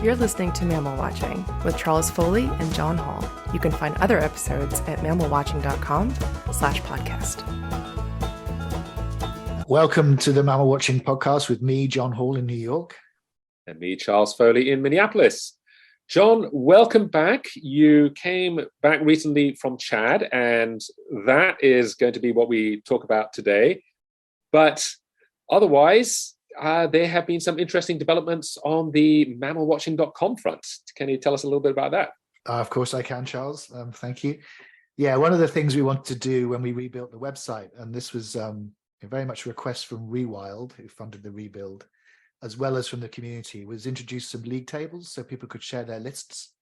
You're listening to Mammalwatching with Charles Foley and John Hall. You can find other episodes at mammalwatching.com/podcast. Welcome to the Mammalwatching podcast with me, John Hall in New York. And me, Charles Foley in Minneapolis. John, welcome back. You came back recently from Chad, and that is going to be what we talk about today. But otherwise, there have been some interesting developments on the mammalwatching.com front. Can you tell us a little bit about that? Of course I can, Charles. Thank you. Yeah, one of the things we wanted to do when we rebuilt the website, and this was very much a request from Rewild, who funded the rebuild, as well as from the community, was introduce some league tables so people could share their lists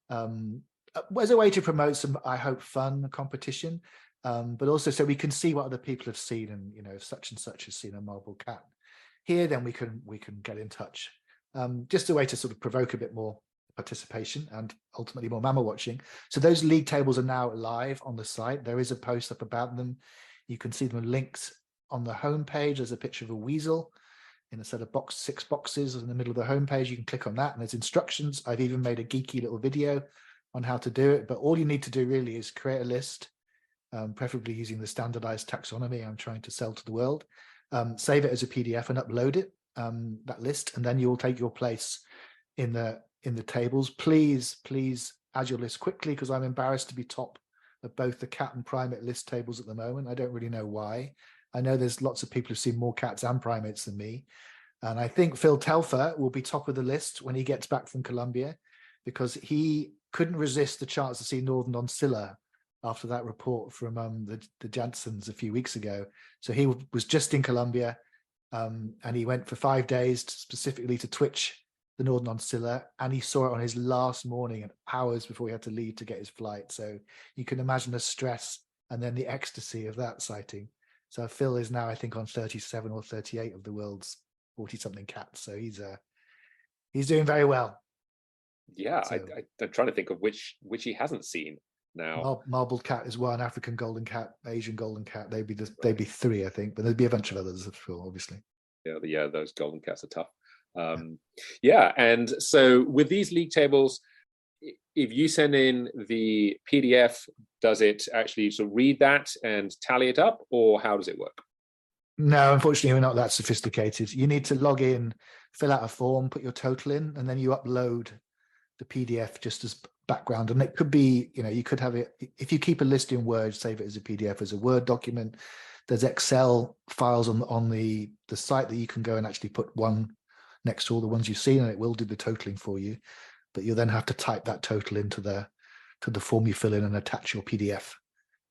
as a way to promote some, I hope, fun competition, but also so we can see what other people have seen, and if such and such has seen a marble cat here, then we can get in touch. Just a way to sort of provoke a bit more participation and ultimately more mammal watching. So those league tables are now live on the site. There is a post up about them. You can see them linked on the homepage. There's a picture of a weasel in a set of 6 boxes in the middle of the homepage. You can click on that and there's instructions. I've even made a geeky little video on how to do it, but all you need to do really is create a list, preferably using the standardized taxonomy I'm trying to sell to the world. Save it as a PDF and upload it, that list, and then you will take your place in the tables. Please add your list quickly, because I'm embarrassed to be top of both the cat and primate list tables at the moment. I don't really know why. I know there's lots of people who've seen more cats and primates than me, and I think Phil Telfer will be top of the list when he gets back from Colombia, because he couldn't resist the chance to see Northern Oncilla after that report from the Jansons a few weeks ago. So he was just in Colombia, and he went for 5 days specifically to twitch the Northern Oncilla, and he saw it on his last morning and hours before he had to leave to get his flight. So you can imagine the stress and then the ecstasy of that sighting. So Phil is now, I think, on 37 or 38 of the world's 40-something cats. So he's doing very well. Yeah, so, I'm trying to think of which he hasn't seen now. Marbled cat is one, African golden cat, Asian golden cat. They'd be 3, I think, but there'd be a bunch of others as well, obviously. Yeah, those golden cats are tough. And so with these league tables, if you send in the PDF, does it actually sort of read that and tally it up, or how does it work? No, unfortunately, we're not that sophisticated. You need to log in, fill out a form, put your total in, and then you upload the PDF just as background. And it could be, you could have it, if you keep a list in Word, save it as a PDF, as a Word document. There's Excel files on the site that you can go and actually put one next to all the ones you've seen, and it will do the totaling for you. But you'll then have to type that total into the form you fill in and attach your PDF,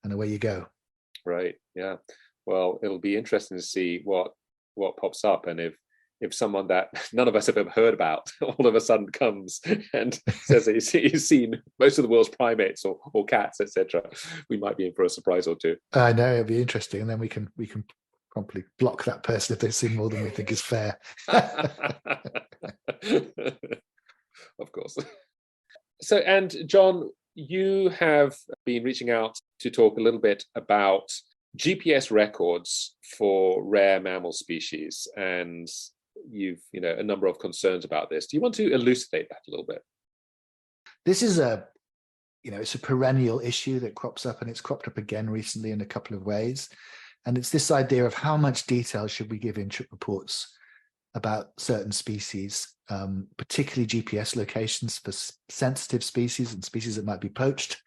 and away you go. Right. Yeah. Well, it'll be interesting to see what pops up, and if someone that none of us have ever heard about all of a sudden comes and says that he's seen most of the world's primates or cats, etc., we might be in for a surprise or two. I know, it'll be interesting, and then we can promptly block that person if they've seen more than we think is fair. Of course. So, and John, you have been reaching out to talk a little bit about GPS records for rare mammal species, and you've a number of concerns about this. Do you want to elucidate that a little bit? This is it's a perennial issue that crops up, and it's cropped up again recently in a couple of ways. And it's this idea of how much detail should we give in trip reports about certain species, particularly GPS locations for sensitive species and species that might be poached.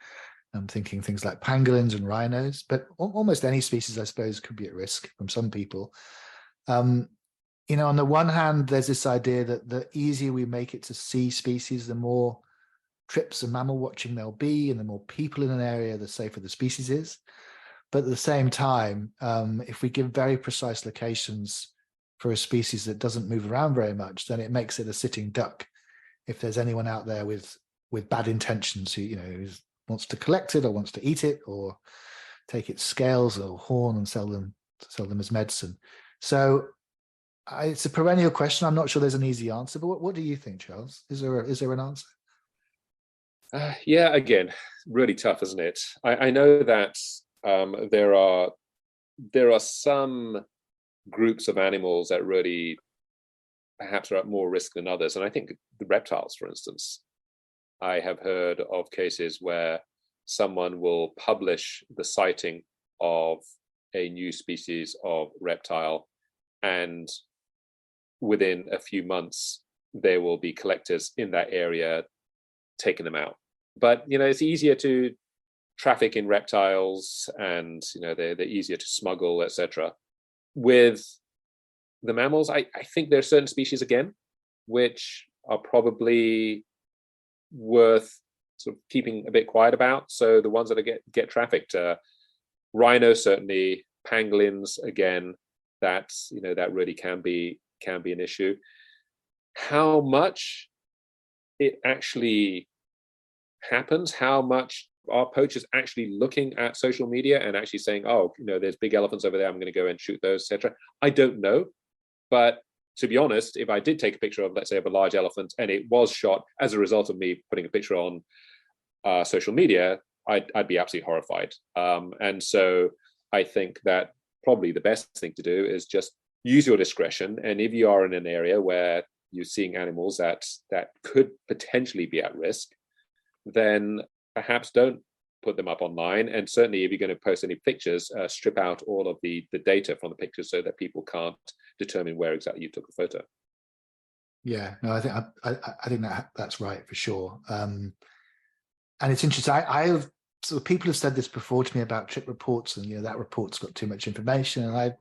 I'm thinking things like pangolins and rhinos, but almost any species, I suppose, could be at risk from some people. On the one hand, there's this idea that the easier we make it to see species, the more trips and mammal watching there'll be, and the more people in an area, the safer the species is. But at the same time, if we give very precise locations for a species that doesn't move around very much, then it makes it a sitting duck. If there's anyone out there with bad intentions who wants to collect it or wants to eat it or take its scales or horn and sell them as medicine. So it's a perennial question. I'm not sure there's an easy answer, but what do you think, Charles? Is there an answer? Yeah, again, really tough, isn't it? I know that there are some groups of animals that really perhaps are at more risk than others. And I think the reptiles, for instance, I have heard of cases where someone will publish the sighting of a new species of reptile, and within a few months, there will be collectors in that area taking them out. But, it's easier to traffic in reptiles, and, they're easier to smuggle, etc. With the mammals, I think there are certain species, again, which are probably worth sort of keeping a bit quiet about. So the ones that get trafficked, rhinos, certainly, pangolins, again, that really can be an issue. How much it actually happens, how much are poachers actually looking at social media and actually saying, oh, there's big elephants over there, I'm going to go and shoot those, etc. I don't know. But to be honest, if I did take a picture of, let's say, of a large elephant and it was shot as a result of me putting a picture on social media, I'd be absolutely horrified. And so I think that probably the best thing to do is just use your discretion. And if you are in an area where you're seeing animals that could potentially be at risk, then perhaps don't put them up online. And certainly if you're going to post any pictures, strip out all of the data from the pictures so that people can't determine where exactly you took the photo. Yeah, no, I think that's right for sure. And it's interesting. I've so people have said this before to me about trip reports, and that report's got too much information. And I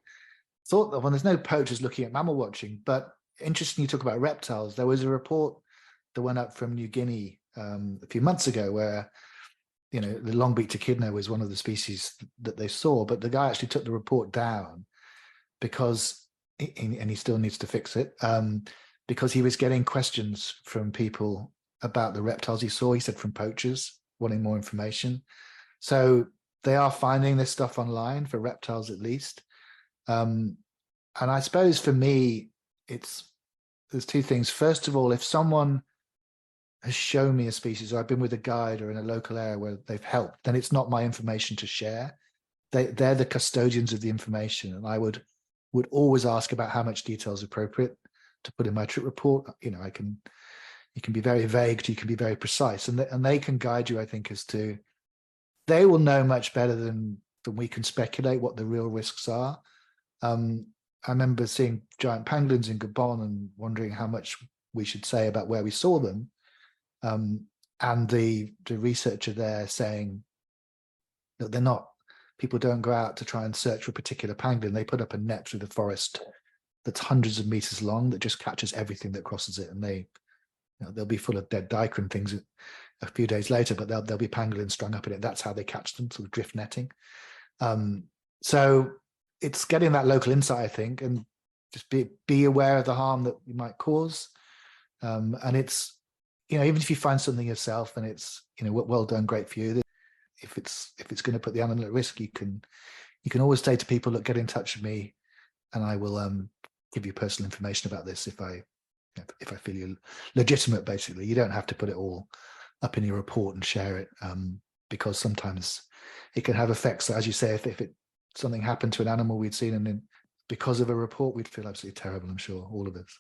thought that, well, there's no poachers looking at mammal watching, but interesting you talk about reptiles. There was a report that went up from New Guinea a few months ago where the long-beaked echidna was one of the species that they saw, but the guy actually took the report down because, and he still needs to fix it, because he was getting questions from people about the reptiles he saw. He said from poachers wanting more information. So they are finding this stuff online for reptiles at least. And I suppose for me, there's two things. First of all, if someone has shown me a species, or I've been with a guide or in a local area where they've helped, then it's not my information to share. They're the custodians of the information. And I would always ask about how much detail is appropriate to put in my trip report. You can be very vague, you can be very precise, and they can guide you, I think, as to, they will know much better than we can speculate what the real risks are. I remember seeing giant pangolins in Gabon and wondering how much we should say about where we saw them. And the researcher there saying that people don't go out to try and search for a particular pangolin. They put up a net through the forest that's hundreds of meters long that just catches everything that crosses it. And they'll be full of dead duiker and things a few days later, but there'll be pangolins strung up in it. That's how they catch them, sort of drift netting. So it's getting that local insight, I think, and just be aware of the harm that you might cause. And it's, even if you find something yourself and it's, well done, great for you. If it's going to put the animal at risk, you can always say to people, look, get in touch with me, and I will give you personal information about this if I feel you're legitimate. Basically, you don't have to put it all up in your report and share it, because sometimes it can have effects. So as you say, if something happened to an animal we'd seen, and then because of a report, we'd feel absolutely terrible. I'm sure all of us.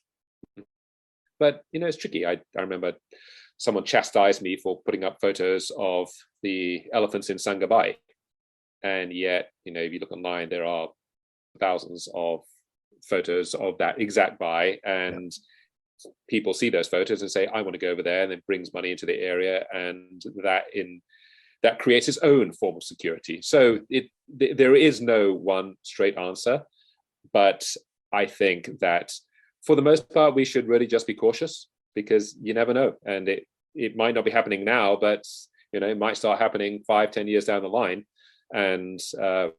But it's tricky. I remember someone chastised me for putting up photos of the elephants in Sangabai, and yet if you look online, there are thousands of photos of that exact buy, and people see those photos and say, I want to go over there, and it brings money into the area, and that creates its own form of security. So there is no one straight answer, but I think that for the most part, we should really just be cautious, because you never know. And it might not be happening now, but it might start happening 5-10 years down the line. And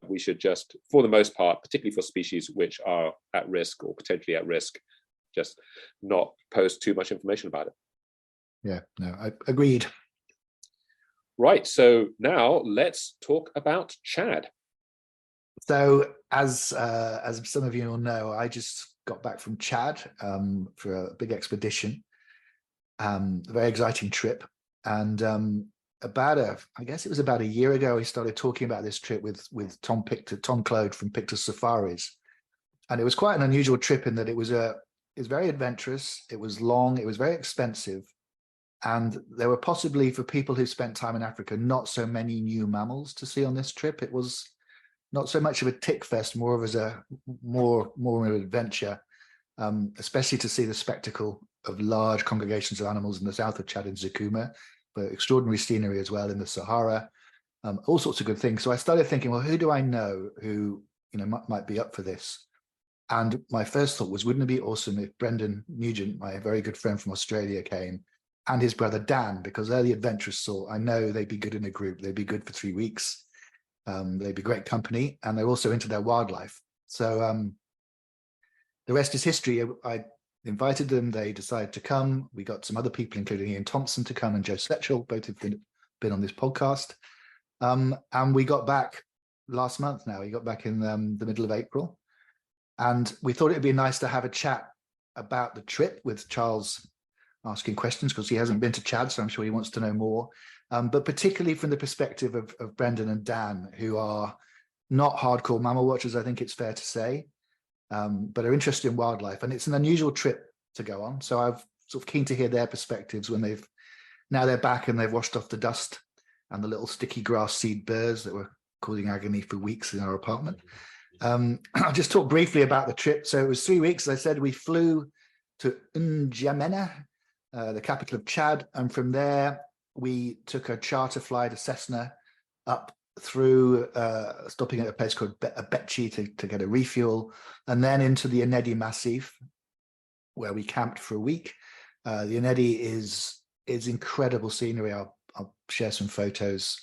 we should just, for the most part, particularly for species which are at risk or potentially at risk, just not post too much information about it. Yeah, no, I agreed. Right. So now let's talk about Chad. So as some of you will know, I just got back from Chad for a big expedition, a very exciting trip. And I guess it was about a year ago, we started talking about this trip with Tom Claude from Pictus Safaris. And it was quite an unusual trip in that it was a was very adventurous. It was long. It was very expensive. And there were possibly, for people who spent time in Africa, not so many new mammals to see on this trip. It was not so much of a tick fest, more of an adventure, especially to see the spectacle of large congregations of animals in the south of Chad in Zakouma, but extraordinary scenery as well in the Sahara, all sorts of good things. So I started thinking, well, who do I know who might be up for this? And my first thought was, wouldn't it be awesome if Brendan Nugent, my very good friend from Australia, came, and his brother Dan, because they're the adventurous sort. I know they'd be good in a group. They'd be good for 3 weeks. They'd be great company, and they're also into their wildlife. So the rest is history. I invited them. They decided to come. We got some other people, including Ian Thompson, to come, and Joe Sletchell, both have been on this podcast. And we got back last month now. We got back in the middle of April. And we thought it'd be nice to have a chat about the trip with Charles asking questions, because he hasn't been to Chad, so I'm sure he wants to know more. But particularly from the perspective of Brendan and Dan, who are not hardcore mammal watchers, I think it's fair to say, but are interested in wildlife. And it's an unusual trip to go on. So I'm sort of keen to hear their perspectives when now they're back and they've washed off the dust and the little sticky grass seed burrs that were causing agony for weeks in our apartment. I'll just talk briefly about the trip. So it was 3 weeks. As I said, we flew to N'Djamena, the capital of Chad. And from there, we took a charter flight, a Cessna, up through, stopping at a place called Abetchi to get a refuel, and then into the Ended Massif, where we camped for a week. The Ended is incredible scenery. I'll share some photos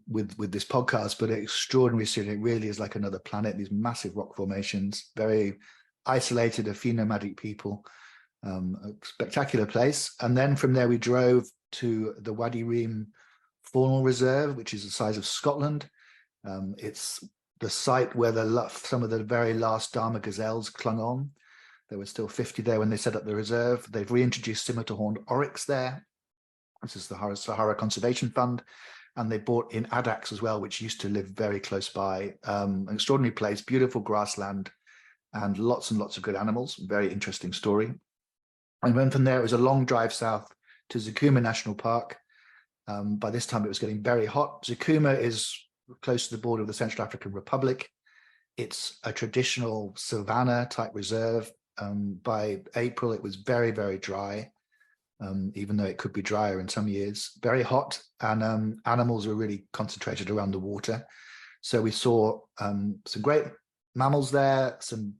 with this podcast, but extraordinary scenery. It really is like another planet. These massive rock formations, very isolated, a few nomadic people. A spectacular place. And then from there we drove to the Ouadi-Rimé Faunal Reserve, which is the size of Scotland. It's the site where some of the very last Dama gazelles clung on. There were still 50 there when they set up the reserve. They've reintroduced scimitar-horned oryx there. This is the Sahara Conservation Fund. And they brought in addax as well, which used to live very close by. An extraordinary place, beautiful grassland, and lots of good animals. Very interesting story. And then from there, it was a long drive south to Zakouma National Park. By this time, it was getting very hot. Zakouma is close to the border of the Central African Republic. It's a traditional savanna type reserve. By April, it was very, very dry, even though it could be drier in some years. Very hot, and animals were really concentrated around the water. So we saw some great mammals there, some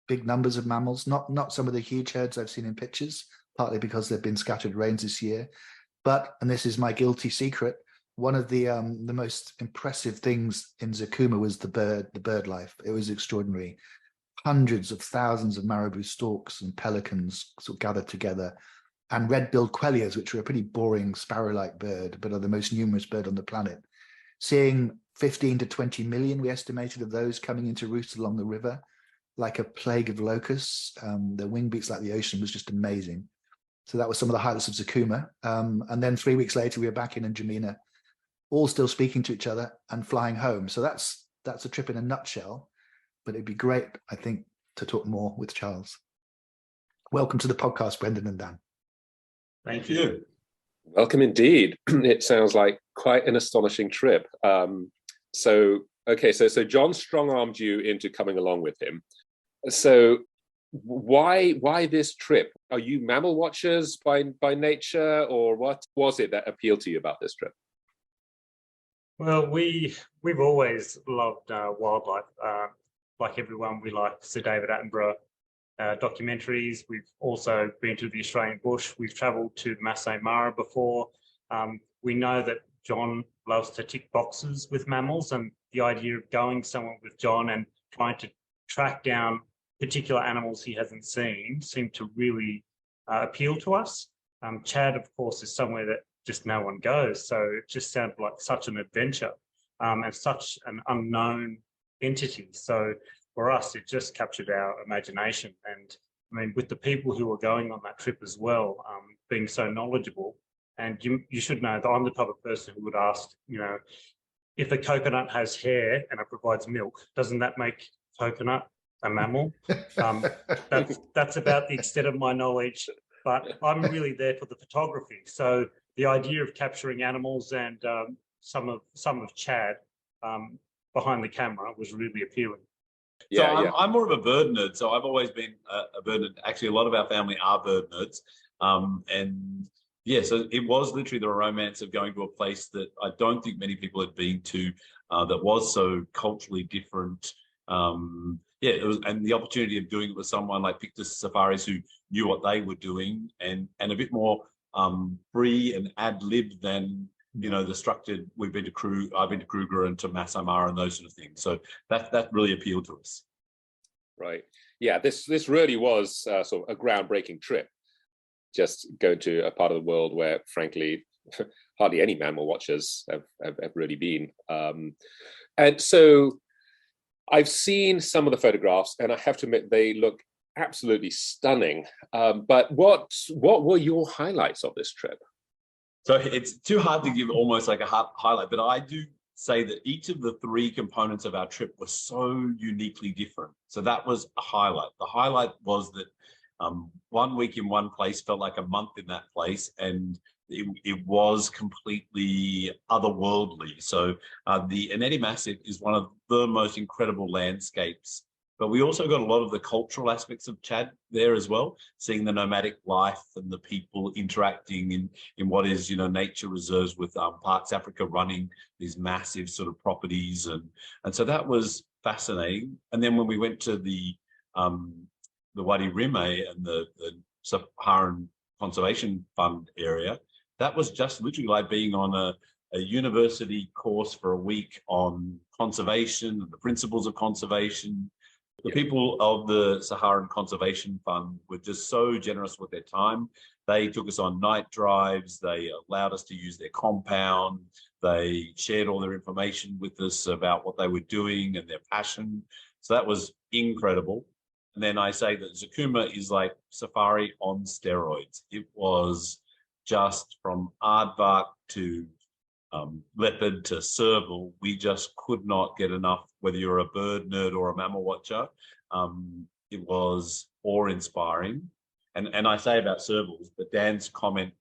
big numbers of mammals, not some of the huge herds I've seen in pictures, partly because there've been scattered rains this year. But, and this is my guilty secret, one of the most impressive things in Zakouma was the bird life. It was extraordinary. Hundreds of thousands of marabou storks and pelicans sort of gathered together, and red-billed Queleas, which are a pretty boring sparrow-like bird, but are the most numerous bird on the planet. Seeing 15 to 20 million, we estimated, of those coming into roost along the river, like a plague of locusts. Their wing beats like the ocean was just amazing. So that was some of the highlights of Zakouma. And then 3 weeks later, we were back in N'Djamena, all still speaking to each other and flying home. So that's a trip in a nutshell, but it'd be great, I think, to talk more with Charles. Welcome to the podcast, Brendan and Dan. Thank you. Welcome indeed. It sounds like quite an astonishing trip. So John strong-armed you into coming along with him. So why this trip? Are you mammal watchers by nature, or what was it that appealed to you about this trip? Well, we've always loved wildlife. Like everyone, we like Sir David Attenborough documentaries. We've also been to the Australian bush. We've travelled to the Masai Mara before. We know that John loves to tick boxes with mammals, and the idea of going somewhere with John and trying to track down particular animals he hasn't seen seemed to really appeal to us. Chad, of course, is somewhere that just no one goes, so it just sounded like such an adventure and such an unknown entity. So for us, it just captured our imagination. And I mean, with the people who were going on that trip as well, being so knowledgeable, and you should know that I'm the type of person who would ask, if a coconut has hair and it provides milk, doesn't that make coconut a mammal. That's about the extent of my knowledge, but I'm really there for the photography. So the idea of capturing animals and some of Chad behind the camera was really appealing. Yeah, so I'm more of a bird nerd. So I've always been a bird nerd. Actually, a lot of our family are bird nerds. And yeah, so it was literally the romance of going to a place that I don't think many people had been to, that was so culturally different. Yeah, it was, and the opportunity of doing it with someone like Pictus Safaris who knew what they were doing, and a bit more free and ad lib than, you know, the structured. I've been to Kruger and to Masai Mara and those sort of things. So that really appealed to us. Right. Yeah. This really was sort of a groundbreaking trip. Just going to a part of the world where, frankly, hardly any mammal watchers have really been. And so I've seen some of the photographs, and I have to admit they look absolutely stunning. But what were your highlights of this trip? So it's too hard to give almost like a highlight, but I do say that each of the three components of our trip was so uniquely different. So that was a highlight. The highlight was that 1 week in one place felt like a month in that place, and it was completely otherworldly. So the Ended Massif is one of the most incredible landscapes, but we also got a lot of the cultural aspects of Chad there as well, seeing the nomadic life and the people interacting in what is, you know, nature reserves, with Parks Africa running these massive sort of properties, and so that was fascinating. And then when we went to the Ouadi-Rimé and the Saharan Conservation Fund area, that was just literally like being on a university course for a week on conservation and the principles of conservation. The people of the Saharan Conservation Fund were just so generous with their time. They took us on night drives. They allowed us to use their compound. They shared all their information with us about what they were doing and their passion. So that was incredible. And then I say that Zakouma is like safari on steroids. It was just from aardvark to leopard to serval. We just could not get enough, whether you're a bird nerd or a mammal watcher. It was awe-inspiring. And I say about servals, but Dan's comment.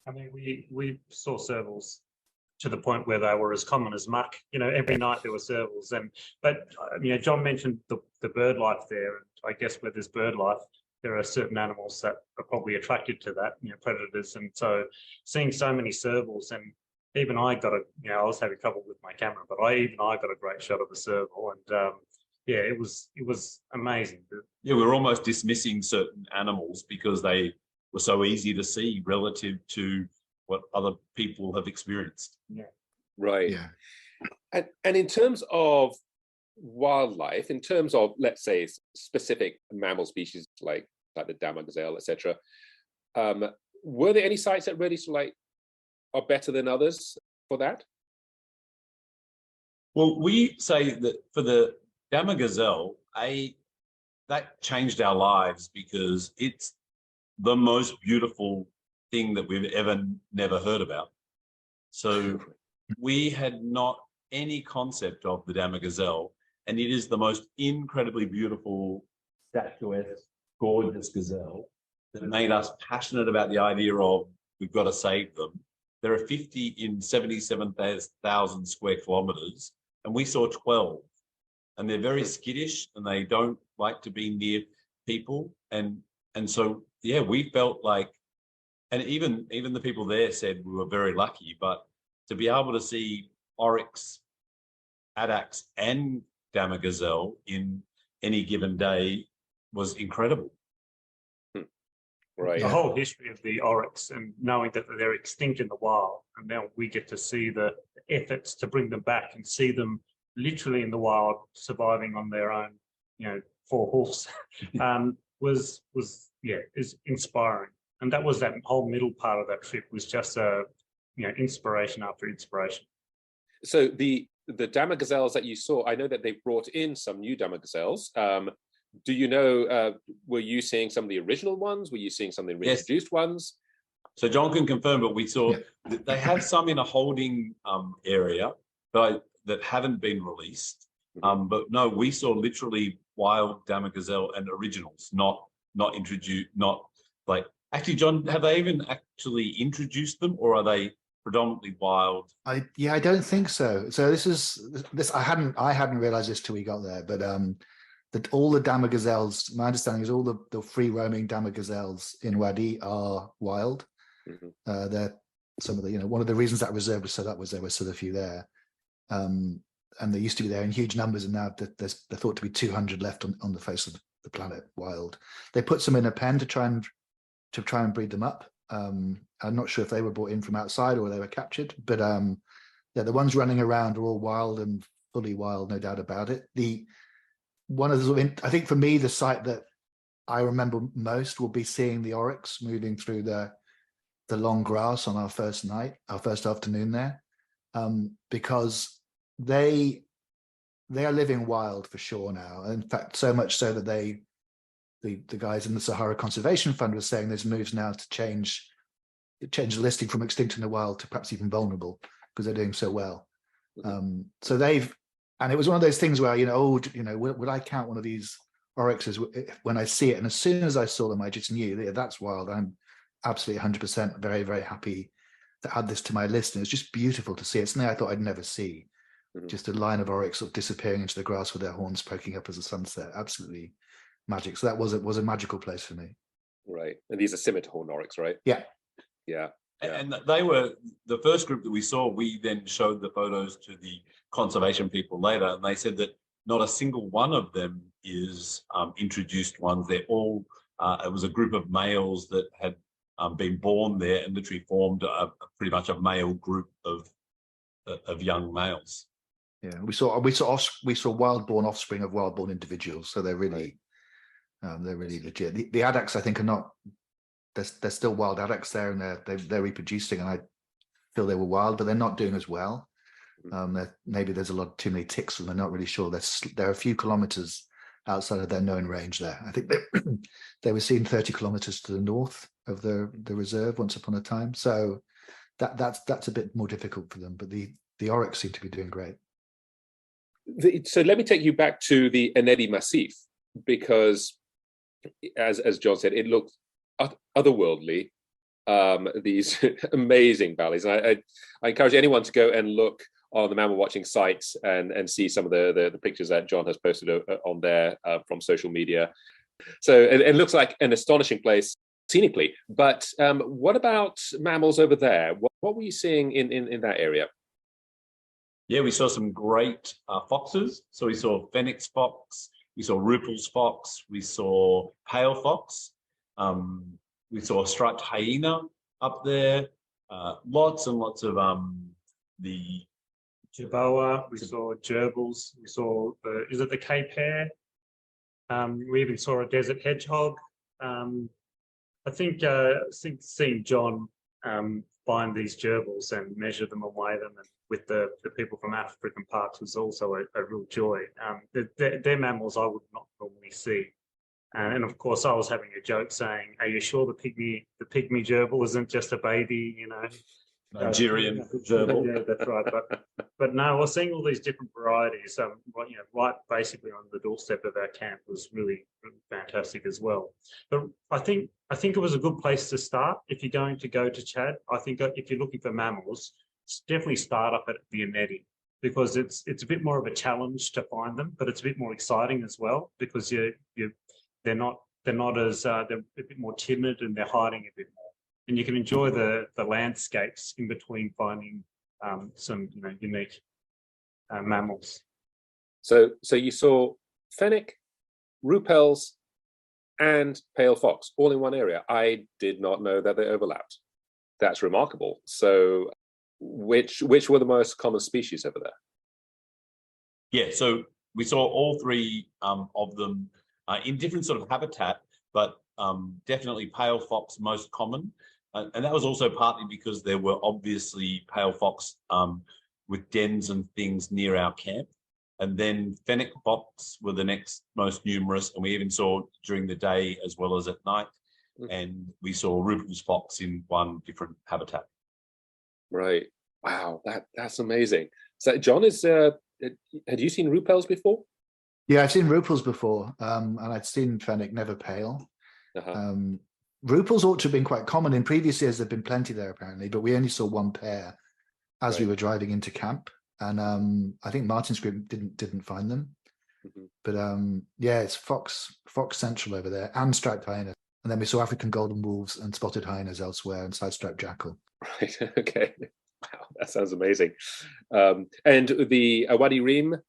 I mean, we saw servals to the point where they were as common as muck. You know, every night there were servals. But you know, John mentioned the bird life there. And I guess where there's bird life, there are certain animals that are probably attracted to that, you know, predators. And so seeing so many servals, and even I got I was having trouble with my camera, but I got a great shot of the serval. And yeah, it was amazing. Yeah, we were almost dismissing certain animals because they were so easy to see relative to what other people have experienced. Yeah. Right. Yeah. And in terms of wildlife, in terms of, let's say, specific mammal species like the Dama Gazelle, etc., were there any sites that really sort of like are better than others for that? Well, we say that for the Dama Gazelle, that changed our lives because it's the most beautiful thing that we've never heard about. So we had not any concept of the Dama Gazelle, and it is the most incredibly beautiful, statuesque, gorgeous gazelle that made us passionate about the idea of we've got to save them. There are 50 in 77,000 square kilometers, and we saw 12. And they're very skittish, and they don't like to be near people. And so, yeah, we felt like, and even the people there said we were very lucky, but to be able to see oryx, addax, and Dama Gazelle in any given day was incredible. Right. The whole history of the oryx, and knowing that they're extinct in the wild, and now we get to see the efforts to bring them back and see them literally in the wild, surviving on their own, you know, 4 hoofs, is inspiring. And that was that whole middle part of that trip was just inspiration after inspiration. So the Dama Gazelles that you saw, I know that they've brought in some new Dama Gazelles. Do you know, were you seeing some of the original ones? Were you seeing some of the reintroduced ones? So John can confirm, but we saw that they have some in a holding area that haven't been released. But no, we saw literally wild Dama Gazelle and originals, not introduced, not like, actually, John, have they even actually introduced them, or are they predominantly wild? I don't think so. So this I hadn't realized this till we got there, but that all the Dama Gazelles, my understanding is all the free roaming Dama Gazelles in Wadi are wild. They're some of the, one of the reasons that reserve was set up was there were so few there. And they used to be there in huge numbers, and now they're thought to be 200 left on the face of the planet wild. They put some in a pen to try and breed them up. I'm not sure if they were brought in from outside or they were captured, but yeah, the ones running around are all wild and fully wild, no doubt about it. I think for me, the sight that I remember most will be seeing the oryx moving through the long grass on our first afternoon there, because they are living wild for sure now. In fact, so much so that the guys in the Sahara Conservation Fund were saying there's moves now to change the listing from extinct in the wild to perhaps even vulnerable because they're doing so well. And it was one of those things where, would I count one of these oryxes when I see it? And as soon as I saw them, I just knew that's wild. I'm absolutely 100% very, very happy to add this to my list. And it's just beautiful to see. It's something I thought I'd never see. Just a line of oryx sort of disappearing into the grass with their horns poking up as the sunset. Absolutely magic. So that was a magical place for me. Right. And these are scimitar horn oryx, right? Yeah. Yeah. And they were the first group that we saw. We then showed the photos to the conservation people later, and they said that not a single one of them is introduced ones. They're all, it was a group of males that had been born there and literally formed pretty much a male group of young males. Yeah, we saw wild-born offspring of wild-born individuals, so they're really legit. The addax, I think, are not. They're still wild addax there, and they're reproducing, and I feel they were wild, but they're not doing as well. Maybe there's a lot too many ticks, and they're not really sure. They're a few kilometers outside of their known range there. I think they were seen 30 kilometers to the north of the reserve once upon a time. So that's a bit more difficult for them. But the oryx seem to be doing great. So let me take you back to the Ended Massif, because as John said, it looks otherworldly. These amazing valleys, and I encourage anyone to go and look on the Mammalwatching sites and see some of the pictures that John has posted on there from social media. So it looks like an astonishing place scenically. But what about mammals over there? What were you seeing in that area? Yeah, we saw some great foxes. So we saw Phoenix fox, we saw Rupel's fox, we saw pale fox, we saw striped hyena up there, lots and lots of the Jerboa, we saw gerbils, we saw the Cape hare? We even saw a desert hedgehog. I think seeing John find these gerbils and measure them and weigh them, and with the people from African parks was also a real joy. They're mammals I would not normally see. And of course, I was having a joke saying, "Are you sure the pygmy gerbil isn't just a baby?" Nigerian gerbil. Yeah, that's right. But no, we're seeing all these different varieties. Right basically on the doorstep of our camp was really, really fantastic as well. But I think it was a good place to start if you're going to go to Chad. I think if you're looking for mammals, definitely start up at the Ended, because it's a bit more of a challenge to find them, but it's a bit more exciting as well, because they're not as they're a bit more timid and they're hiding a bit more. And you can enjoy the landscapes in between finding some unique mammals. So you saw fennec, rupels, and pale fox all in one area. I did not know that they overlapped. That's remarkable. So which were the most common species over there? Yeah, so we saw all three of them in different sort of habitat, but definitely pale fox most common. And that was also partly because there were obviously pale fox with dens and things near our camp. And then fennec fox were the next most numerous, and we even saw during the day as well as at night. And we saw Rupel's fox in one different habitat. Right. Wow, that's amazing. So John, had you seen rupels before? Yeah, I've seen rupals before, and I'd seen fennec, never pale. Uh-huh. Rupals ought to have been quite common in previous years. There've been plenty there apparently, but we only saw one pair as we Right. were driving into camp, and I think Martin's group didn't find them. Mhm. But yeah, it's fox central over there, and striped hyena, and then we saw African golden wolves and spotted hyenas elsewhere, and side-striped jackal. Right. Okay. Wow, that sounds amazing. And the Ouadi-Rimé,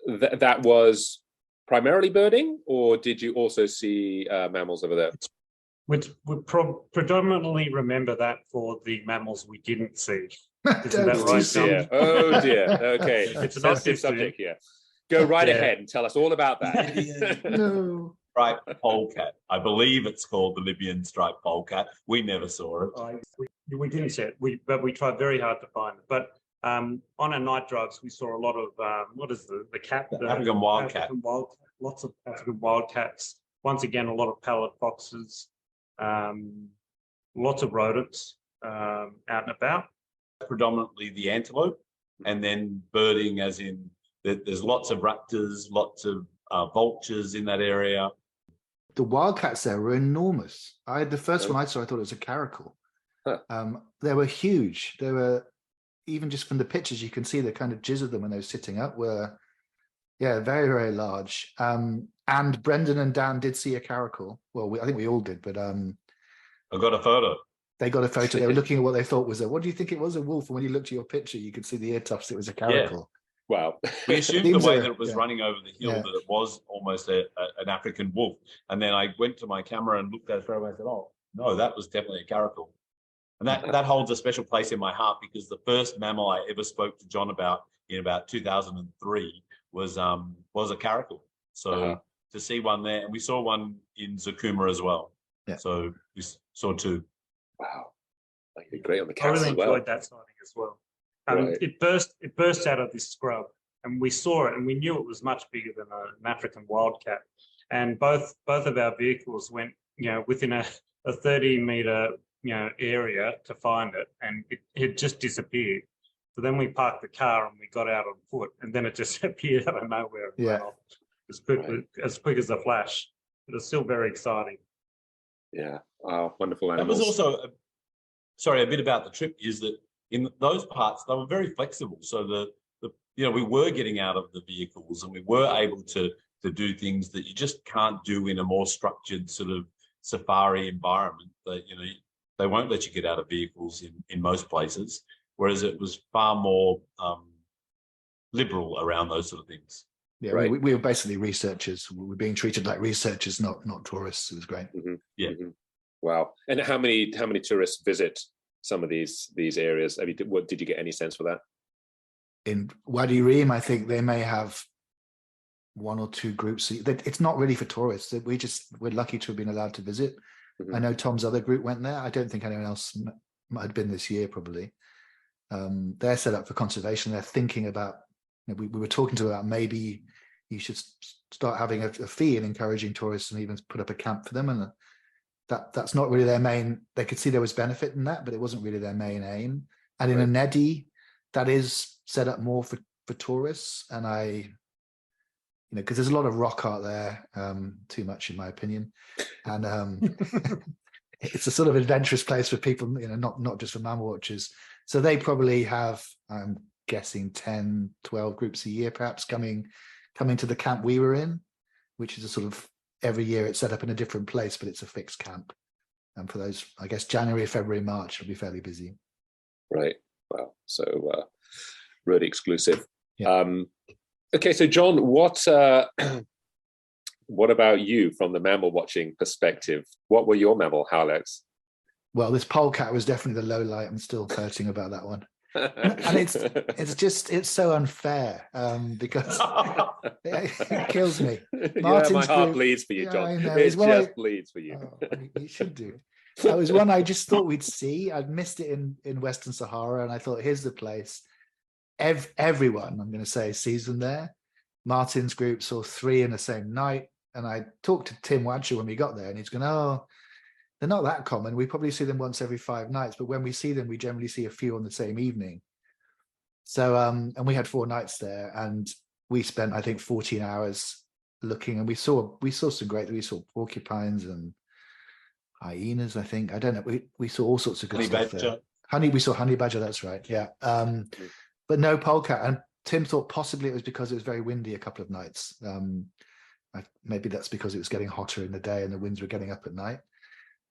that was primarily birding, or did you also see mammals over there? Which we predominantly remember that for the mammals we didn't see. Isn't that Don't right, tease Dear. me. Oh dear. Okay. It's Sensitive not too subject soon. here. Go right Yeah. ahead and tell us all about that. No. Striped polecat. I believe it's called the Libyan striped polecat. We never saw it. We didn't see it, but we tried very hard to find it. But on our night drives, we saw a lot of what is the cat? The African wildcat. Lots of African wildcats. Once again, a lot of pallid foxes, lots of rodents out and about. Predominantly the antelope, and then birding, as in there's lots of raptors, lots of vultures in that area. The wildcats there were enormous. The first one I saw, I thought it was a caracal. Huh. They were huge. They were, even just from the pictures, you can see the kind of jizz of them when they were sitting up were, yeah, very, very large. And Brendan and Dan did see a caracal. Well, I think we all did, but I got a photo. they got a photo. They were looking at what they thought was what do you think it was, a wolf? And when you looked at your picture, you could see the ear tufts. It was a caracal. Wow. We assumed the Seems way a- that it was yeah. running over the hill Yeah. that it was almost an African wolf. And then I went to my camera and looked at it straight away and said, oh, no, that was definitely a caracal. And that holds a special place in my heart, because the first mammal I ever spoke to John about in about 2003 was a caracal. So to see one there, and we saw one in Zakouma as well. Yeah. So we saw two. Wow. Like, you're great on the I cats really as well. enjoyed that sighting as well. Right. It burst out of this scrub, and we saw it, and we knew it was much bigger than an African wildcat. And both of our vehicles went, within a 30-meter, area to find it, and it just disappeared. So then we parked the car and we got out on foot, and then it just appeared out of nowhere. And ran off as quick as a flash. But it's still very exciting. Yeah. Wow. Wonderful That animals. was also, a bit about the trip is that in those parts, they were very flexible. So we were getting out of the vehicles, and we were able to do things that you just can't do in a more structured sort of safari environment. That, they won't let you get out of vehicles in most places, whereas it was far more liberal around those sort of things. Yeah, Right. we were basically researchers. We were being treated like researchers, not tourists. It was great. Mm-hmm. Yeah. Mm-hmm. Wow. And how many tourists visit some of these areas? Did you get any sense for that? In Ouadi-Rimé, I think they may have one or two groups. It's not really for tourists. We're lucky to have been allowed to visit. Mhm. I know Tom's other group went there. I don't think anyone else might have been this year, probably. They're set up for conservation. They're thinking about, we were talking to about maybe you should start having a fee and encouraging tourists, and even put up a camp for them. And that's not really their main. They could see there was benefit in that, but it wasn't really their main aim. And in Ended, that is set up more for tourists. And because there's a lot of rock art there, too much in my opinion, and it's a sort of adventurous place for people, not just for mammal watchers. So they probably have, I'm guessing, 10, 12 groups a year, perhaps coming to the camp we were in, which is a sort of, every year it's set up in a different place, but it's a fixed camp. And for those, I guess, January, February, March, it'll be fairly busy. Right. Wow. So really exclusive. Yeah. Okay. So John, what about you from the mammal watching perspective? What were your mammal highlights? Well, this polecat was definitely the low light. I'm still hurting about that one. And it's so unfair, because it kills me. My Martin's heart group- bleeds for you, Yeah, John. I know. It It's one just bleeds for you. You should do. That was one I just thought we'd see. I'd missed it in Western Sahara, and I thought, here's the place. Everyone, I'm going to say, sees them there. Martin's group saw 3 in the same night, and I talked to Tim Watcher when we got there, and he's going, oh, they're not that common. We probably see them once every 5 nights, but when we see them, we generally see a few on the same evening. So, and we had 4 nights there, and we spent, I think, 14 hours looking, and we saw some great. We saw porcupines and hyenas. I think, I don't know. We saw all sorts of good stuff there. We saw honey badger. That's right. Yeah. But no polecat. And Tim thought possibly it was because it was very windy a couple of nights. Maybe that's because it was getting hotter in the day and the winds were getting up at night.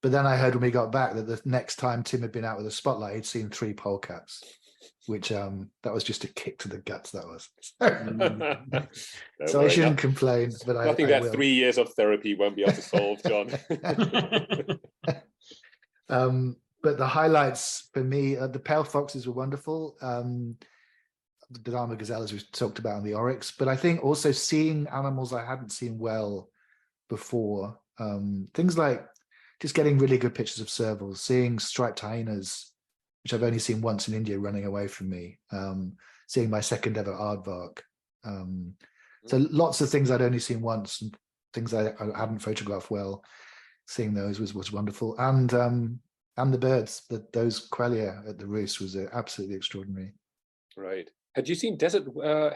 But then I heard when we got back that the next time Tim had been out with a spotlight, he'd seen 3 polecats, which that was just a kick to the guts. That was. So I shouldn't complain. But I think that 3 years of therapy won't be able to solve, John. But the highlights for me, the pale foxes were wonderful. The Dama Gazelles we talked about, and the oryx, but I think also seeing animals I hadn't seen well before, things like just getting really good pictures of servals, seeing striped hyenas, which I've only seen once in India, running away from me, seeing my second ever aardvark. So lots of things I'd only seen once, and things I hadn't photographed well. Seeing those was wonderful, and the birds, those Quelea at the roost was absolutely extraordinary. Right. Had you seen desert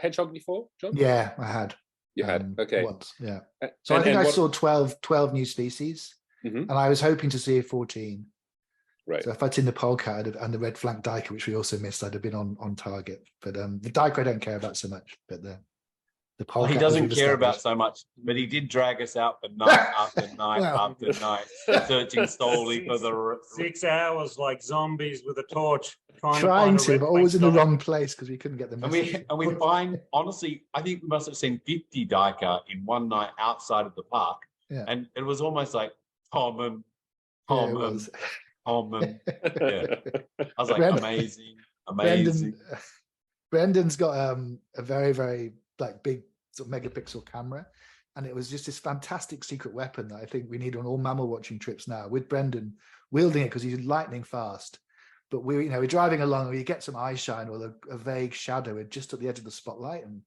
hedgehog before, John? Yeah, I had. You had, okay. Once, yeah. So I think I saw 12 new species, and I was hoping to see 14. Right. So if I'd seen the polecat and the red flank duiker, which we also missed, I'd have been on target. But the duiker I don't care about so much, but the polecat, he doesn't care about so much, but he did drag us out for night after night after night, searching solely for the 6 hours like zombies with a torch, trying to but always in the wrong place because we couldn't get them. And we find, honestly, I think we must have seen 50 duiker in one night outside of the park, and it was almost like common. Yeah. I was like, amazing. Brendan's got a very, very big sort of megapixel camera, and it was just this fantastic secret weapon that I think we need on all mammal watching trips now, with Brendan wielding it because he's lightning fast. But we're driving along, and you get some eye shine or a vague shadow just at the edge of the spotlight, and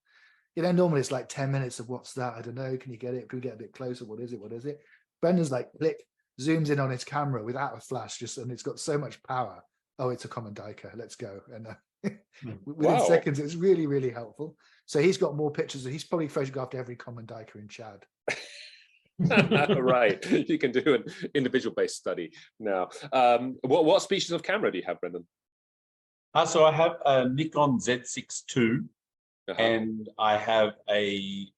normally it's like 10 minutes of what's that? I don't know. Can you get it? Can we get a bit closer? What is it? Brendan's like, click, zooms in on his camera without a flash, and it's got so much power. Oh, it's a common duiker. Let's go. And within seconds, it was really, really helpful. So he's got more pictures. He's probably photographed every common duiker in Chad. Right. You can do an individual-based study now. What species of camera do you have, Brendan? So I have a Nikon Z6 II, and I have the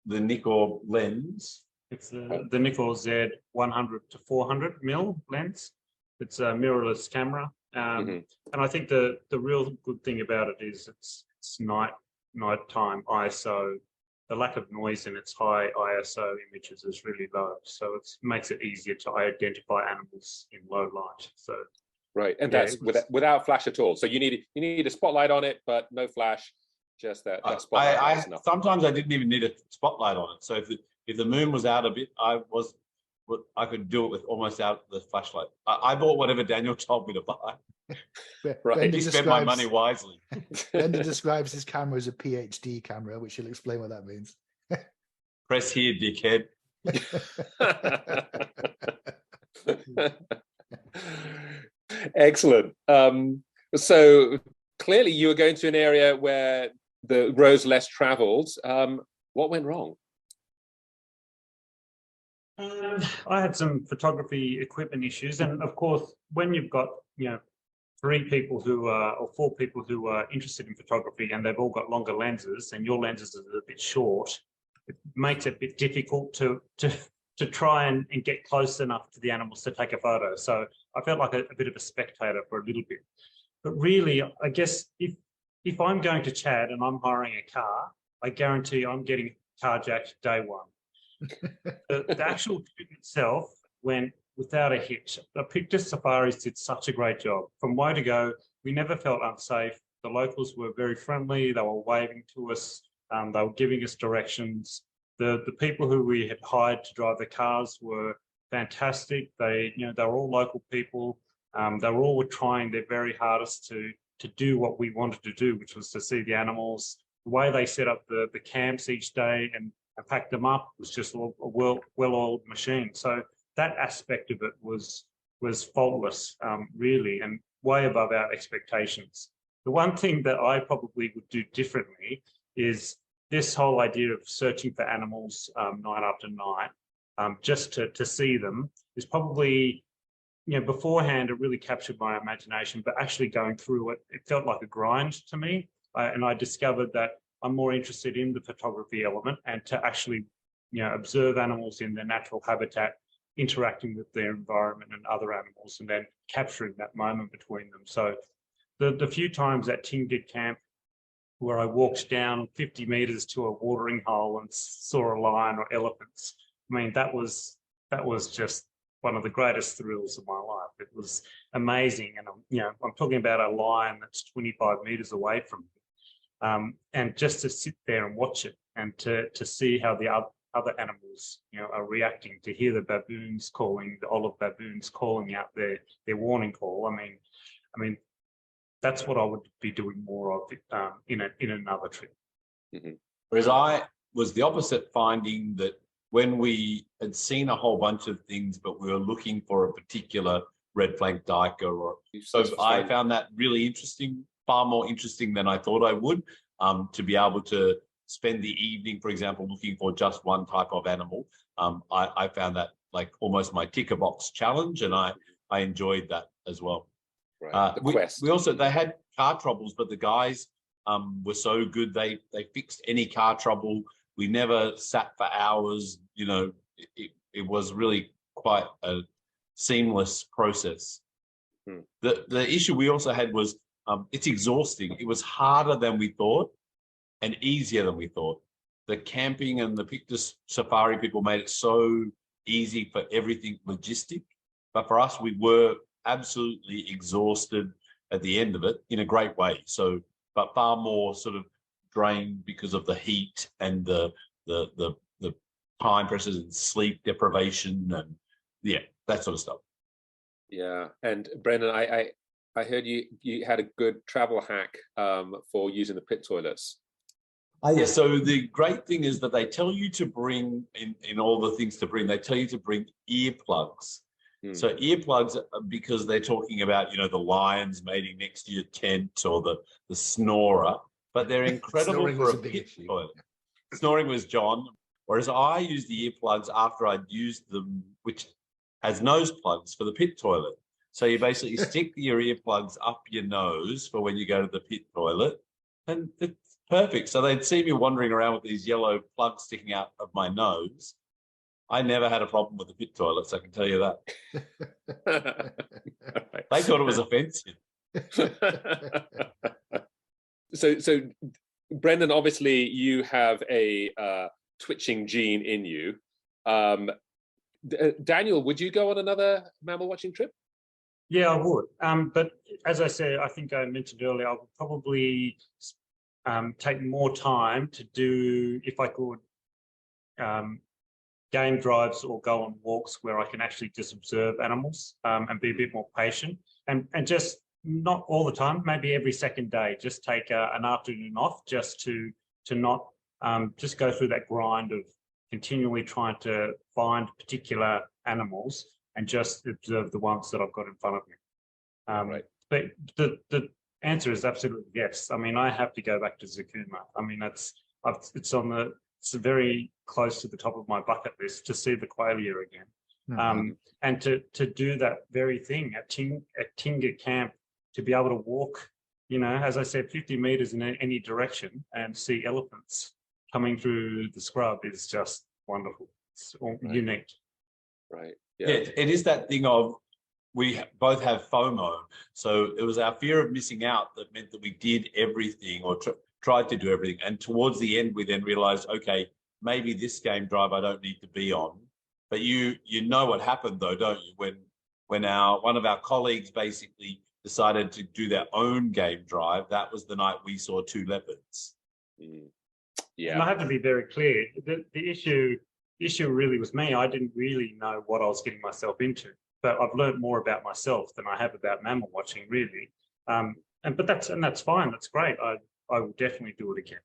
Nikon lens. It's the Nikon Z 100 to 400 mil lens. It's a mirrorless camera, and I think the real good thing about it is it's nighttime ISO. The lack of noise in its high ISO images is really low, so it makes it easier to identify animals in low light. So right, and that's without flash at all. So you need a spotlight on it, but no flash. Just that spotlight. Sometimes I didn't even need a spotlight on it. So if the moon was out a bit, I could do it with almost out the flashlight. I bought whatever Daniel told me to buy. Right. He spent my money wisely. Brendan describes his camera as a PhD camera, which he'll explain what that means. Press here, dickhead. Excellent. So clearly you were going to an area where the road's less traveled. What went wrong? I had some photography equipment issues, and of course, when you've got 3 people or 4 people who are interested in photography, and they've all got longer lenses, and your lenses are a bit short, it makes it a bit difficult to try and get close enough to the animals to take a photo. So I felt like a bit of a spectator for a little bit. But really, I guess if I'm going to Chad and I'm hiring a car, I guarantee I'm getting carjacked day one. The actual trip itself went without a hitch. The Pictus Safaris did such a great job. From Woe to Go, we never felt unsafe. The locals were very friendly. They were waving to us. They were giving us directions. The people who we had hired to drive the cars were fantastic. They were all local people. They were all trying their very hardest to do what we wanted to do, which was to see the animals. The way they set up the camps each day and packed them up was just a well-oiled machine. So that aspect of it was faultless, really, and way above our expectations. The one thing that I probably would do differently is this whole idea of searching for animals night after night, just to see them, is probably, beforehand it really captured my imagination, but actually going through it, it felt like a grind to me. And I discovered that I'm more interested in the photography element and to actually, observe animals in their natural habitat, interacting with their environment and other animals, and then capturing that moment between them. So the few times at Tingha Camp where I walked down 50 meters to a watering hole and saw a lion or elephants, I mean, that was just one of the greatest thrills of my life. It was amazing. And, I'm talking about a lion that's 25 meters away from me. And just to sit there and watch it and to see how the other animals, are reacting, to hear the baboons calling, the olive baboons calling out their warning call. I mean, that's what I would be doing more of in another trip. Mm-hmm. Whereas I was the opposite, finding that when we had seen a whole bunch of things, but we were looking for a particular red-flanked duiker, so I found that really interesting, far more interesting than I thought I would, to be able to spend the evening, for example, looking for just one type of animal. I found that like almost my ticker box challenge, and I enjoyed that as well. Right. They had car troubles, but the guys were so good. They fixed any car trouble. We never sat for hours. It was really quite a seamless process. Hmm. The issue we also had was it's exhausting. It was harder than we thought and easier than we thought. The camping and the Pictus Safari people made it so easy for everything logistic, but for us, we were absolutely exhausted at the end of it in a great way. So, but far more sort of drained because of the heat and the time pressures and sleep deprivation and that sort of stuff. Yeah, and Brendan, I heard you had a good travel hack for using the pit toilets. Yes. So the great thing is that they tell you to bring in all the things to bring. They tell you to bring earplugs. So earplugs, because they're talking about, the lions mating next to your tent or the snorer, but they're incredible for a pit toilet. Snoring was John, whereas I used the earplugs after I'd used them, which has nose plugs for the pit toilet. So you basically stick your earplugs up your nose for when you go to the pit toilet, and it's perfect. So they'd see me wandering around with these yellow plugs sticking out of my nose. I never had a problem with the pit toilets, I can tell you that. They thought it was offensive. So, Brendan, obviously you have a twitching gene in you. Daniel, would you go on another mammal watching trip? Yeah, I would. But as I said, I think I mentioned earlier, I would probably take more time to do, if I could, game drives or go on walks where I can actually just observe animals and be a bit more patient, and just not all the time, maybe every second day, just take an afternoon off just to not just go through that grind of continually trying to find particular animals and just observe the ones that I've got in front of me. Right. But the answer is absolutely yes. I mean, I have to go back to Zakouma. I mean, it's very close to the top of my bucket list to see the Quelea again. Mm-hmm. And to do that very thing at Tingha Camp, to be able to walk, as I said, 50 meters in any direction and see elephants coming through the scrub is just wonderful. It's unique. Right. Yeah, it is that thing of, we both have FOMO. So it was our fear of missing out that meant that we did everything or tried to do everything. And towards the end, we then realized, okay, maybe this game drive I don't need to be on. But you know what happened though, don't you? When one of our colleagues basically decided to do their own game drive, that was the night we saw 2 leopards. Yeah. And I have to be very clear, the issue really was me. I didn't really know what I was getting myself into, but I've learned more about myself than I have about mammal watching, really. But that's fine. That's great. I will definitely do it again.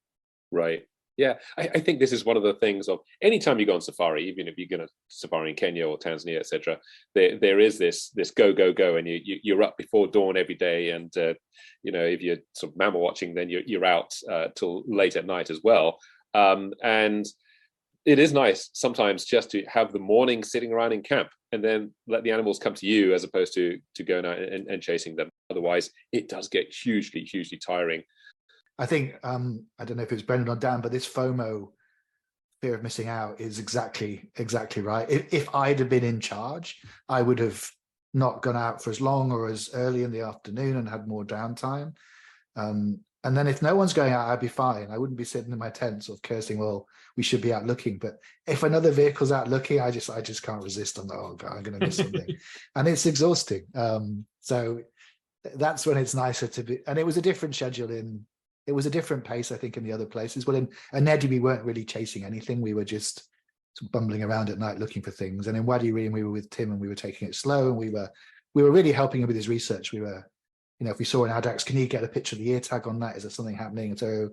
Right. Yeah. I think this is one of the things of anytime you go on safari, even if you're going to safari in Kenya or Tanzania, etc., there is this go, and you're up before dawn every day. And, if you're sort of mammal watching, then you're out till late at night as well. And it is nice sometimes just to have the morning sitting around in camp and then let the animals come to you as opposed to going out and chasing them. Otherwise, it does get hugely tiring. I think, I don't know if it's Brendan or Dan, but this FOMO, fear of missing out, is exactly right. If I'd have been in charge, I would have not gone out for as long or as early in the afternoon and had more downtime. And then if no one's going out, I'd be fine. I wouldn't be sitting in my tent sort of cursing, well, we should be out looking. But if another vehicle's out looking, I just can't resist. I'm like, oh God, I'm going to miss something. And it's exhausting. So that's when it's nicer to be. And it was a different schedule it was a different pace, I think, in the other places. Well, in Ended, we weren't really chasing anything. We were just sort of bumbling around at night looking for things. And in Ouadi-Rimé, we were with Tim and we were taking it slow. And we were really helping him with his research. We were, if we saw an addax, can you get a picture of the ear tag on that? Is there something happening? And so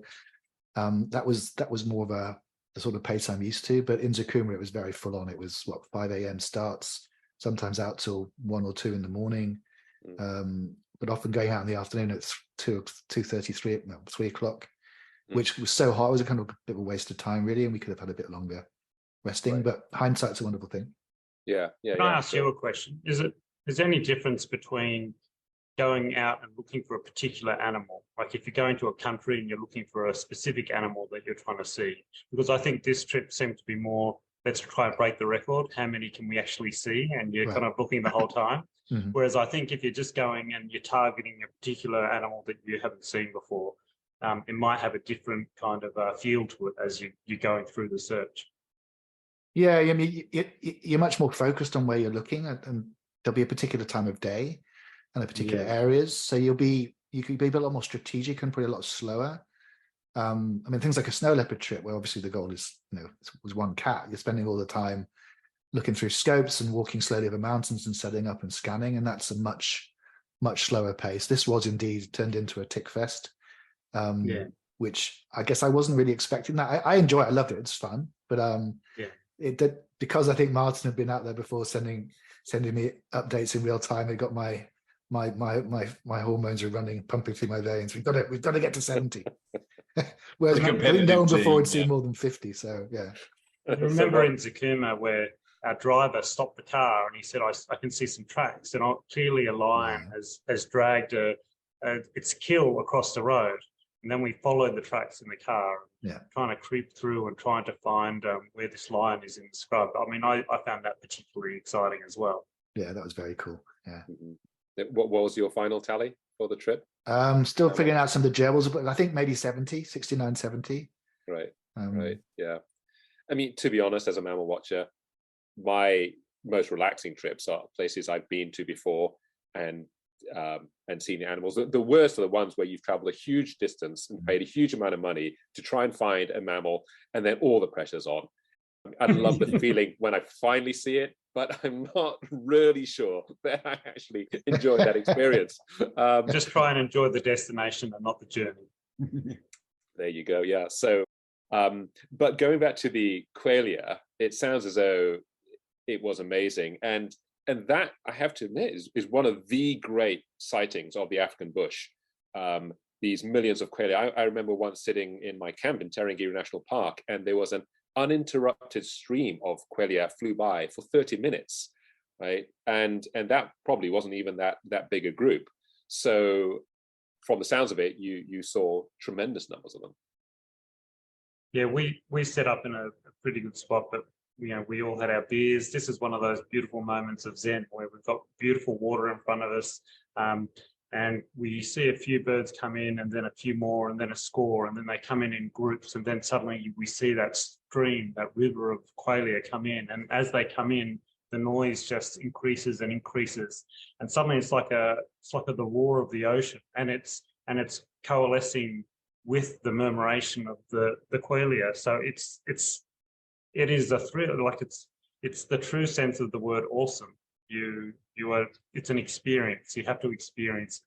that was more of the sort of pace I'm used to. But in Zakouma, it was very full on. It was 5 a.m. starts, sometimes out till 1 or 2 in the morning. But often going out in the afternoon at 3 o'clock, which was so hot. It was a kind of a bit of a waste of time, really, and we could have had a bit longer resting. Right. But hindsight's a wonderful thing. Yeah. Can I ask you a question? Is there any difference between going out and looking for a particular animal? Like if you're going to a country and you're looking for a specific animal that you're trying to see? Because I think this trip seemed to be more, let's try and break the record. How many can we actually see? And you're kind of looking the whole time. Mm-hmm. Whereas I think if you're just going and you're targeting a particular animal that you haven't seen before, it might have a different kind of feel to it as you're going through the search. Yeah, I mean, you're much more focused on where you're looking, and there'll be a particular time of day and a particular areas. So you could be a lot more strategic and probably a lot slower. I mean, things like a snow leopard trip, where obviously the goal is, was one cat. You're spending all the time looking through scopes and walking slowly over mountains and setting up and scanning, and that's a much slower pace. This was indeed turned into a tick fest, which I guess I wasn't really expecting that. I enjoy it. I loved it. It's fun, but it did, because I think Martin had been out there before sending me updates in real time. It got my hormones are pumping through my veins. We've got to get to 70. Whereas no one before had seen more than 50. So yeah. I remember in Zakouma where our driver stopped the car and he said, I can see some tracks, and clearly a lion has dragged its kill across the road. And then we followed the tracks in the car, trying to creep through and trying to find where this lion is in the scrub. I mean, I found that particularly exciting as well. Yeah, that was very cool. Yeah. Mm-hmm. What was your final tally for the trip? Still figuring out some of the gerbils, but I think maybe 69, 70. Right. Right. Yeah. I mean, to be honest, as a mammal watcher, my most relaxing trips are places I've been to before and seen the animals. The worst are the ones where you've traveled a huge distance and paid a huge amount of money to try and find a mammal, and then all the pressure's on. I love the feeling when I finally see it, but I'm not really sure that I actually enjoyed that experience. Just try and enjoy the destination and not the journey. There you go. Yeah. So, but going back to the Quelea, it sounds as though it was amazing. And that, I have to admit, is one of the great sightings of the African bush. These millions of Quelea. I remember once sitting in my camp in Tarangire National Park, and there was an uninterrupted stream of Quelea flew by for 30 minutes, right? And that probably wasn't even that big a group. So from the sounds of it, you saw tremendous numbers of them. Yeah, we set up in a pretty good spot, but we all had our beers. This is one of those beautiful moments of Zen where we've got beautiful water in front of us, and we see a few birds come in, and then a few more, and then a score, and then they come in groups, and then suddenly we see that stream, that river of Quelea come in, and as they come in, the noise just increases and increases, and suddenly it's like the roar of the ocean, and it's coalescing with the murmuration of the Quelea. So it is a thrill, like it's the true sense of the word awesome. It's an experience. You have to experience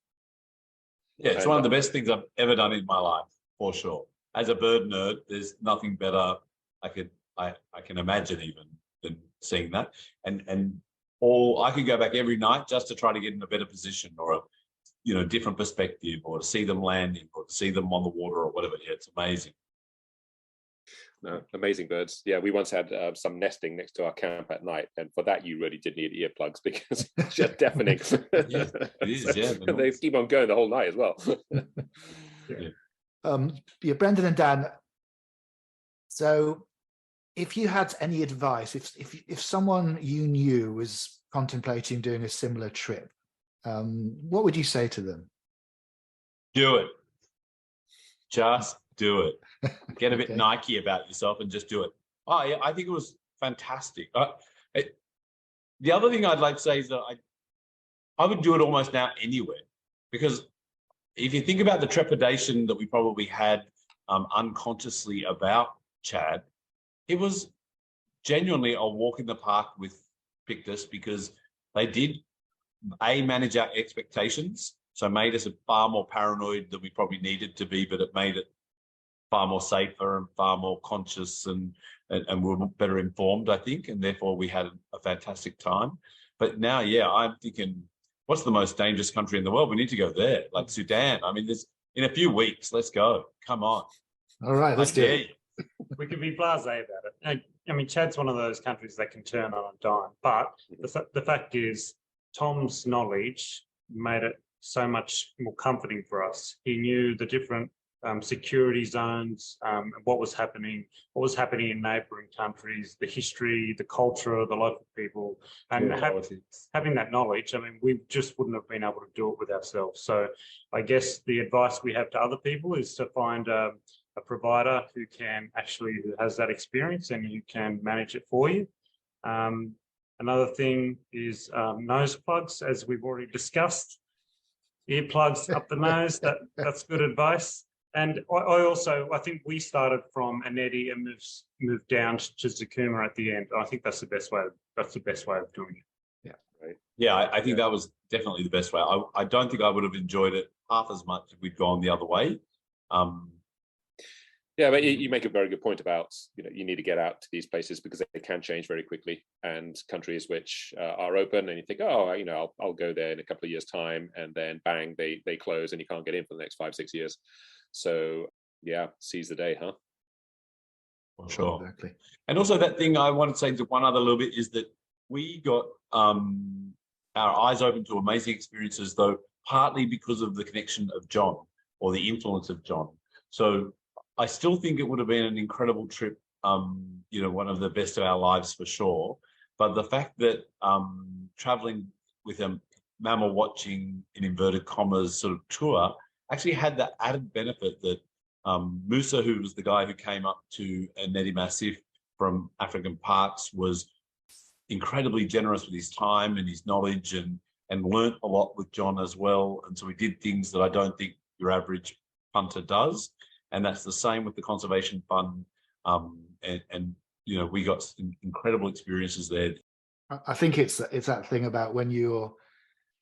it. Yeah, it's one of the best things I've ever done in my life, for sure. As a bird nerd, there's nothing better I can imagine even than seeing that. And I could go back every night just to try to get in a better position or a different perspective, or to see them landing, or to see them on the water or whatever. Yeah, it's amazing. no, amazing birds. Yeah, we once had some nesting next to our camp at night, and for that you really did need earplugs because it's just deafening. Yeah, it is. So they keep on going the whole night as well. Brendan and Dan. So, if you had any advice, if someone you knew was contemplating doing a similar trip, what would you say to them? Do it. Just do it. Get a bit Okay. Nike about yourself and just do it. Oh, yeah, I think it was fantastic. The other thing I'd like to say is that I would do it almost now anywhere, because if you think about the trepidation that we probably had unconsciously about Chad, it was genuinely a walk in the park with Pictus, because they did manage our expectations, so made us far more paranoid than we probably needed to be, but it made it far more safer and far more conscious, and we were better informed, I think, and therefore we had a fantastic time. But now, yeah, I'm thinking, what's the most dangerous country in the world? We need to go there, like Sudan. I mean, there's in a few weeks. Let's go. Come on. All right, let's do it. We can be blasé about it. I mean, Chad's one of those countries that can turn on a dime, but the fact is, Tom's knowledge made it so much more comforting for us. He knew the different security zones, what was happening in neighbouring countries, the history, the culture of the local people, and having that knowledge. I mean, we just wouldn't have been able to do it with ourselves. So I guess the advice we have to other people is to find a provider who has that experience and who can manage it for you. Another thing is nose plugs, as we've already discussed. Earplugs up the nose, that's good advice. And I think we started from Enedi and moved down to Zakouma at the end. I think that's the best way. That's the best way of doing it. Yeah, right. Yeah, I think that was definitely the best way. I don't think I would have enjoyed it half as much if we'd gone the other way. Yeah, but you make a very good point about, you need to get out to these places because they can change very quickly, and countries which are open and you think, I'll go there in a couple of years' time, and then bang, they close and you can't get in for the next 5-6 years. So yeah, seize the day, huh? For sure. Exactly. And also that thing I want to say to one other little bit is that we got our eyes open to amazing experiences, though partly because of the connection of John, or the influence of John. So I still think it would have been an incredible trip, one of the best of our lives for sure. But the fact that traveling with a Mammalwatching, in inverted commas, sort of tour actually had that added benefit that Musa, who was the guy who came up to Ended Massif from African parks, was incredibly generous with his time and his knowledge, and learnt a lot with John as well. And so we did things that I don't think your average punter does. And that's the same with the Conservation Fund. We got some incredible experiences there. I think it's that thing about when you're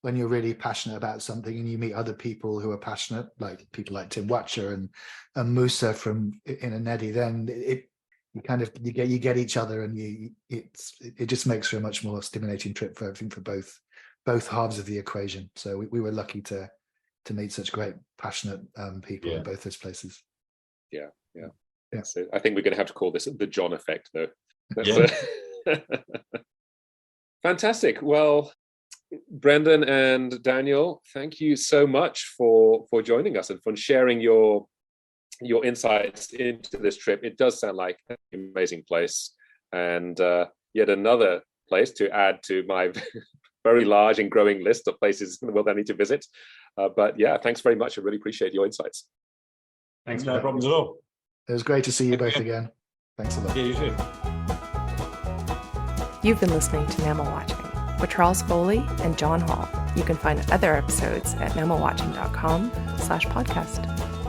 really passionate about something and you meet other people who are passionate, like people like Tim Watcher and Musa from in Enedi, then you get each other, and it just makes for a much more stimulating trip for both halves of the equation. So we were lucky to meet such great passionate people in both those places. Yeah. So I think we're going to have to call this the John effect, though. Fantastic. Well, Brendan and Daniel, thank you so much for joining us and for sharing your insights into this trip. It does sound like an amazing place, and yet another place to add to my very large and growing list of places in the world I need to visit. But yeah, thanks very much. I really appreciate your insights. Thanks, no problems at all. It was great to see you both again. Thanks a lot. Yeah, you too. You've been listening to Mammalwatching with Charles Foley and John Hall. You can find other episodes at mammalwatching.com/podcast.